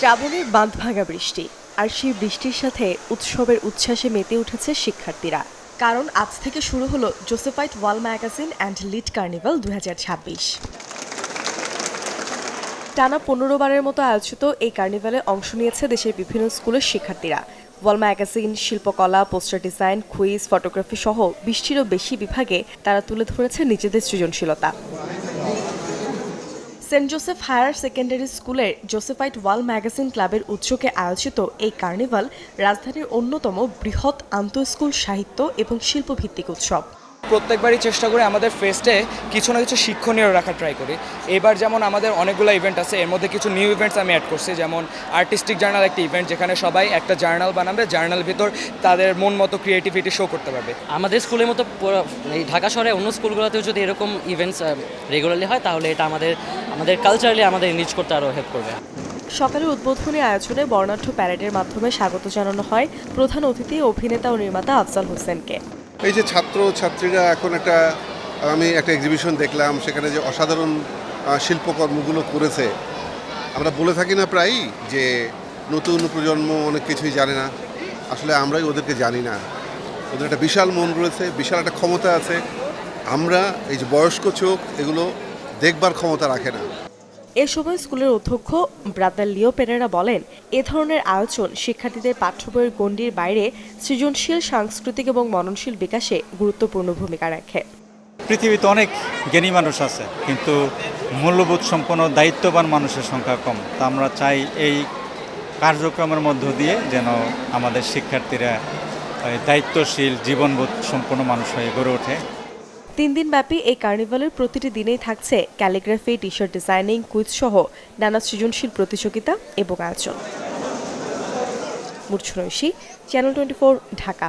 শ্রাবণের বাঁধভাঙা বৃষ্টি আর সেই বৃষ্টির সাথে উৎসবের উচ্ছ্বাসে মেতে উঠেছে শিক্ষার্থীরা। কারণ আজ থেকে শুরু হলো Josephite wall magazine and lit carnival 2026। টানা 15 বারের মতো আয়োজিত এই কার্নিভালে অংশ নিয়েছে দেশের বিভিন্ন স্কুলের শিক্ষার্থীরা। ওয়াল ম্যাগাজিন, শিল্পকলা, পোস্টার ডিজাইন, কুইজ, ফটোগ্রাফি সহ 20টিরও বেশি বিভাগে তারা তুলে ধরেছে নিজেদের সৃজনশীলতা। সেন্ট জোসেফ হায়ার সেকেন্ডারি স্কুলের জোসেফাইট ওয়াল ম্যাগাজিন ক্লাবের উদ্যোগে আয়োজিত এই কার্নিভাল রাজধানীর অন্যতম বৃহৎ আন্তঃস্কুল সাহিত্য এবং শিল্পভিত্তিক উৎসব। প্রত্যেকবারই চেষ্টা করি আমাদের ফেস্টে কিছু না কিছু শিক্ষণীয় রাখার ট্রাই করি। এবার যেমন আমাদের অনেকগুলো ইভেন্ট আছে, এর মধ্যে কিছু নিউ ইভেন্টস আমি অ্যাড করছি, যেমন আর্টিস্টিক জার্নাল একটা ইভেন্ট, যেখানে সবাই একটা জার্নাল বানাবে, জার্নাল ভিতর তাদের মন মতো ক্রিয়েটিভিটি শো করতে পারবে। আমাদের স্কুলের মতো এই ঢাকা শহরে অন্য স্কুলগুলোতেও যদি এরকম ইভেন্টস রেগুলারলি হয়, তাহলে এটা আমাদের কালচারালি আমাদের নিজ করতে আরও হেল্প করবে। সকালের উদ্বোধনী আয়োজনে বর্ণাঢ্য প্যারেডের মাধ্যমে স্বাগত জানানো হয় প্রধান অতিথি অভিনেতা ও নির্মাতা আফজাল হোসেনকে। এই যে ছাত্রীরা এখন আমি একটা এক্সিবিশন দেখলাম, সেখানে যে অসাধারণ শিল্পকর্মগুলো করেছে। আমরা বলে থাকি না প্রায়ই যে নতুন প্রজন্ম অনেক কিছুই জানে না, আসলে আমরাই ওদেরকে জানি না। ওদের একটা বিশাল মন রয়েছে, বিশাল একটা ক্ষমতা আছে। আমরা এই যে বয়স্ক চোখ, এগুলো দেখবার ক্ষমতা রাখে না। এ সময় স্কুলের অধ্যক্ষ ব্রাদার লিও পেরেরা বলেন, এ ধরনের আয়োজন শিক্ষার্থীদের পাঠ্য বইয়ের গণ্ডির বাইরে সৃজনশীল, সাংস্কৃতিক এবং মননশীল বিকাশে গুরুত্বপূর্ণ ভূমিকা রাখে। পৃথিবীতে অনেক জ্ঞানী মানুষ আছে, কিন্তু মূল্যবোধ সম্পন্ন দায়িত্ববান মানুষের সংখ্যা কম। তা আমরা চাই এই কার্যক্রমের মধ্য দিয়ে যেন আমাদের শিক্ষার্থীরা দায়িত্বশীল, জীবনবোধ সম্পন্ন মানুষ হয়ে গড়ে ওঠে। 3 দিনব্যাপী এই কার্নিভালের প্রতিটি দিনেই থাকছে calligraphy, T shirt designing, quiz সহ নানা সৃজনশীল প্রতিযোগিতা এবং আয়োজন। মুর্ছনৈশী, চ্যানেল 24, ঢাকা।